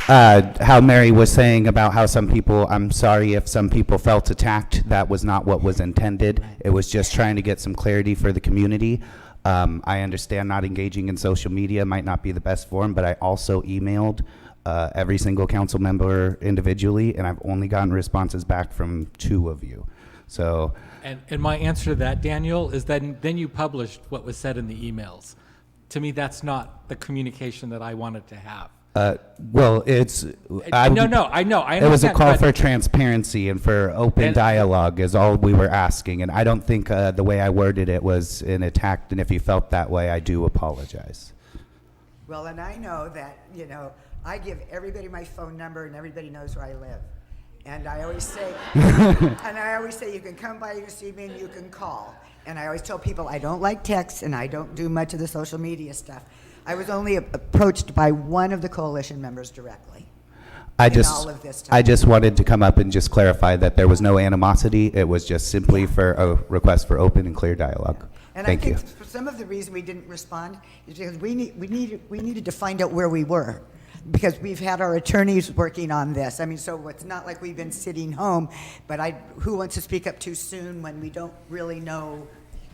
how Mary was saying about how some people, I'm sorry if some people felt attacked. That was not what was intended. It was just trying to get some clarity for the community. I understand not engaging in social media might not be the best form, but I also emailed every single council member individually, and I've only gotten responses back from 2 of you. So. And my answer to that, Daniel, is that then you published what was said in the emails. To me, that's not the communication that I wanted to have. Well, it's. I know, I It was a understand, call but- for transparency and for open And- dialogue is all we were asking. And I don't think the way I worded it was an attack. And if you felt that way, I do apologize. Well, and I know that, I give everybody my phone number and everybody knows where I live. And I always say, you can come by, you can see me, and you can call. And I always tell people I don't like texts and I don't do much of the social media stuff. I was only approached by one of the coalition members directly. I in all of this time. just wanted to come up and just clarify that there was no animosity. It was just simply for a request for open and clear dialogue. And Thank I think you. for some of the reason we didn't respond is because we needed to find out where we were. Because we've had our attorneys working on this. I mean, so it's not like we've been sitting home, but who wants to speak up too soon when we don't really know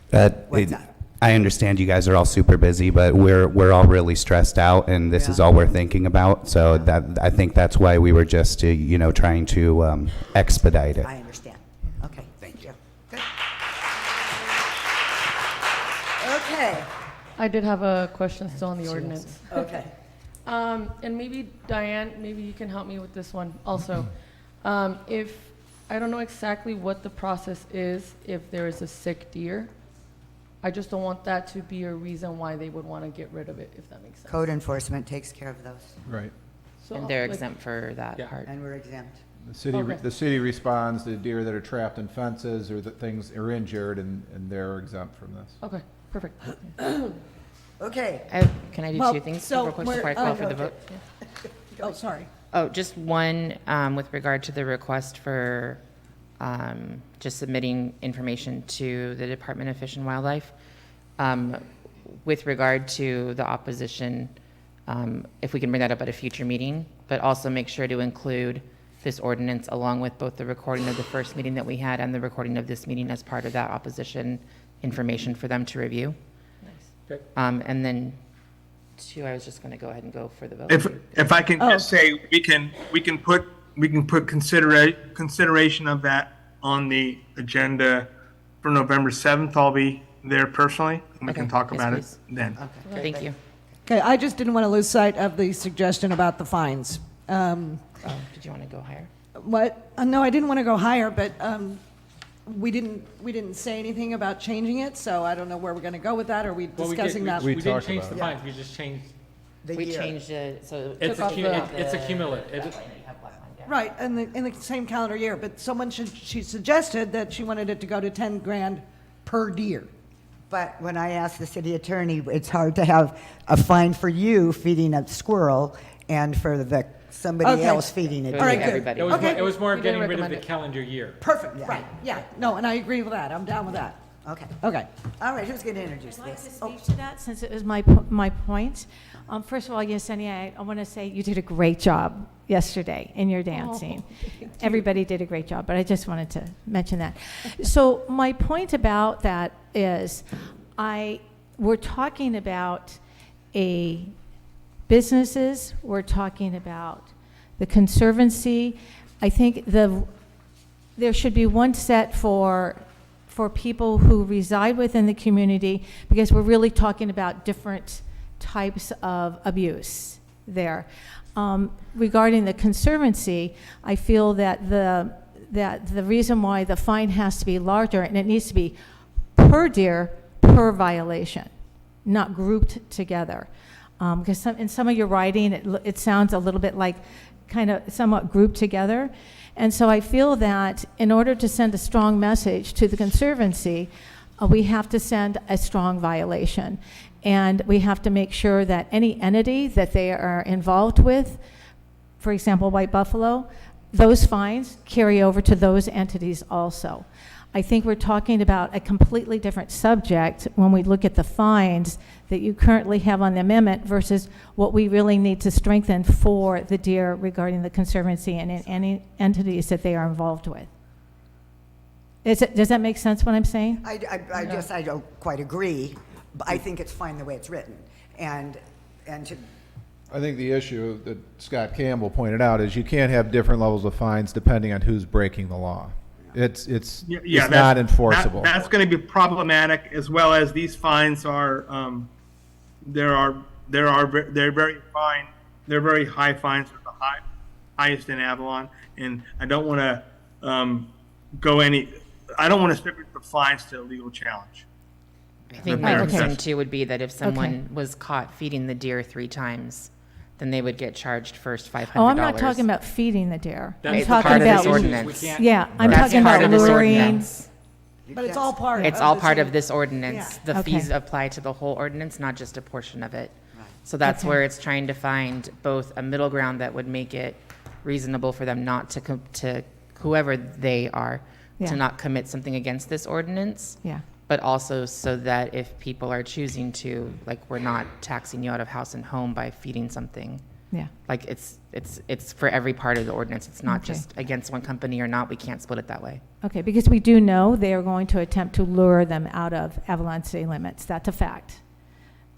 what's up? I understand you guys are all super busy, but we're all really stressed out, and this is all we're thinking about. So that I think that's why we were just trying to expedite it. I understand. Okay, thank you. Good. Okay. I did have a question still on the ordinance. Okay. And maybe Diane, maybe you can help me with this one also. If, I don't know exactly what the process is if there is a sick deer. I just don't want that to be a reason why they would want to get rid of it, if that makes sense. Code enforcement takes care of those. Right. So, And they're like- exempt for that part. And we're exempt. The city responds to deer that are trapped in fences or that things are injured, and they're exempt from this. Okay, perfect. Okay. Can I do Well, two things so real quick we're- before I call oh, for the okay. vote? Oh, sorry. Oh, just one, with regard to the request for just submitting information to the Department of Fish and Wildlife. With regard to the opposition, if we can bring that up at a future meeting, but also make sure to include this ordinance along with both the recording of the first meeting that we had and the recording of this meeting as part of that opposition information for them to review. Okay. And then two, I was just going to go ahead and go for the vote. If I can just say, we can put consideration of that on the agenda for November 7th. I'll be there personally, and we can talk about it then. Thank you. Okay, I just didn't want to lose sight of the suggestion about the fines. Did you want to go higher? What? No, I didn't want to go higher, but we didn't say anything about changing it, so I don't know where we're going to go with that. Are we discussing that? We didn't change the fines, we just changed. We changed it, so. It's a cumulative. Right, in the same calendar year, but she suggested that she wanted it to go to 10 grand per deer. But when I asked the city attorney, it's hard to have a fine for you feeding a squirrel and for somebody Okay. else feeding a It deer. was- All right, good. Everybody. It was more of We didn't getting rid of recommend the it. calendar year. Perfect, right, yeah. No, and I agree with that. I'm down with that. Okay. Okay. All right, who's going to introduce I'd like to this? speak to that, since it was my point. First of all, Yesenia, I want to say you did a great job yesterday in your dancing. Everybody did a great job, but I just wanted to mention that. So my point about that is, we're talking about businesses, we're talking about the Conservancy. I think there should be one set for people who reside within the community, because we're really talking about different types of abuse there. Regarding the Conservancy, I feel that the reason why the fine has to be larger, and it needs to be per deer, per violation, not grouped together. Because in some of your writing, it sounds a little bit like kind of somewhat grouped together. And so I feel that in order to send a strong message to the Conservancy, we have to send a strong violation. And we have to make sure that any entity that they are involved with, for example, White Buffalo, those fines carry over to those entities also. I think we're talking about a completely different subject when we look at the fines that you currently have on the amendment versus what we really need to strengthen for the deer regarding the Conservancy and in any entities that they are involved with. Does that make sense what I'm saying? I guess I don't quite agree, but I think it's fine the way it's written. And to I think the issue that Scott Campbell pointed out is you can't have different levels of fines depending on who's breaking the law. It's not enforceable. That's going to be problematic, as well as these fines are, they're very fine they're very high fines, they're the highest in Avalon, and I don't want to I don't want to subject the fines to a legal challenge. I think my concern too would be that if someone was caught feeding the deer 3 times, then they would get charged first $500. Oh, I'm not talking about feeding the deer. I'm It's talking part of about this ordinance. Yeah, I'm That's talking part about of this luring. ordinance. But it's all part of It's all the part same- of this ordinance. Yeah. The Okay. fees apply to the whole ordinance, not just a portion of it. So that's Okay. where it's trying to find both a middle ground that would make it reasonable for them not to whoever they are, Yeah. to not commit something against this ordinance. Yeah. But also so that if people are choosing to, like, we're not taxing you out of house and home by feeding something. Yeah. Like, it's for every part of the ordinance. It's not Okay. just against one company or not. We can't split it that way. Okay, because we do know they are going to attempt to lure them out of Avalon city limits. That's a fact.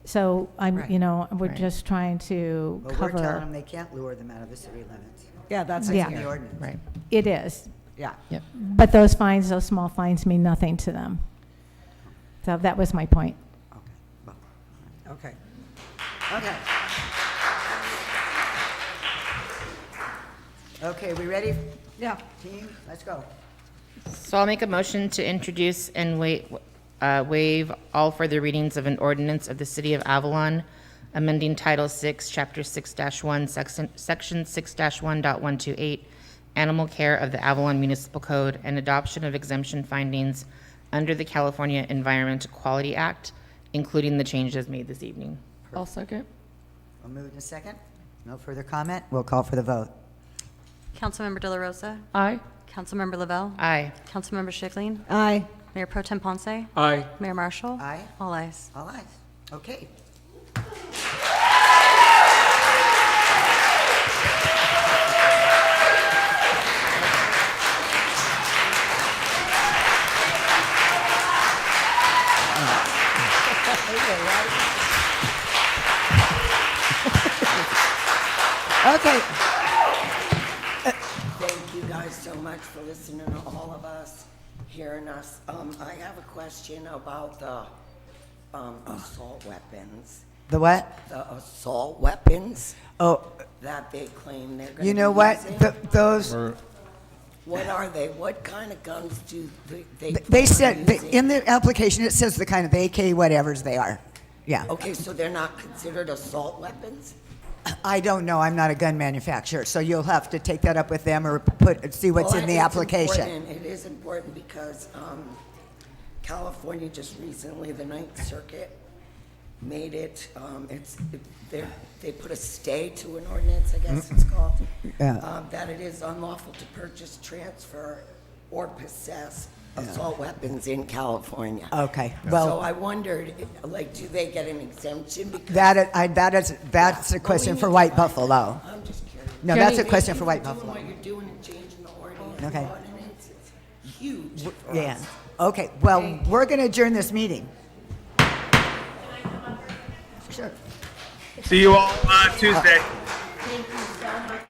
So Right. we're Right. just trying to But we're telling cover. them they can't lure them out of the city limits. Yeah, that's It's Yeah. in the ordinance. Right. It is, Yeah. Yep. but those fines, those small fines mean nothing to them. So that was my point. Okay. Okay. Okay, we ready? Yeah. Team, let's go. So I'll make a motion to introduce and waive all further readings of an ordinance of the City of Avalon, amending Title 6, Chapter 6-1, Section 6-1.128, Animal Care of the Avalon Municipal Code, and adoption of exemption findings under the California Environmental Quality Act, including the changes made this evening. I'll second. We'll move in a second. No further comment. We'll call for the vote. Councilmember De La Rosa? Aye. Councilmember Lavelle? Aye. Councilmember Schickling? Aye. Mayor Pro Tem Ponce? Aye. Mayor Marshall? Aye. All ayes. All ayes. Okay. Okay. Thank you guys so much for listening to all of us, hearing us. I have a question about the assault weapons. The what? The assault weapons Oh, that they claim they're going to be you know what? using. Those, What are they? What kind of guns do they they plan on said, using? in the application, it says the kind of AK whatevers they are. Yeah. Okay, so they're not considered assault weapons? I don't know. I'm not a gun manufacturer, so you'll have to take that up with them or see what's Well, in the it's application. important. It is important because California just recently, the Ninth Circuit, made it, they put a stay to an ordinance, I guess it's called, Yeah. that it is unlawful to purchase, transfer, or possess assault weapons in California. Okay, So well, I wondered, like, do they get an exemption? Because that's a question for White Buffalo. I'm just curious. No, that's a Thank question you for White doing Buffalo. what you're doing and changing the ordinance. Okay. Ordinance is huge for Yeah. us. Okay, well, we're going to adjourn this meeting. Sure. See you all Tuesday. Thank you so much.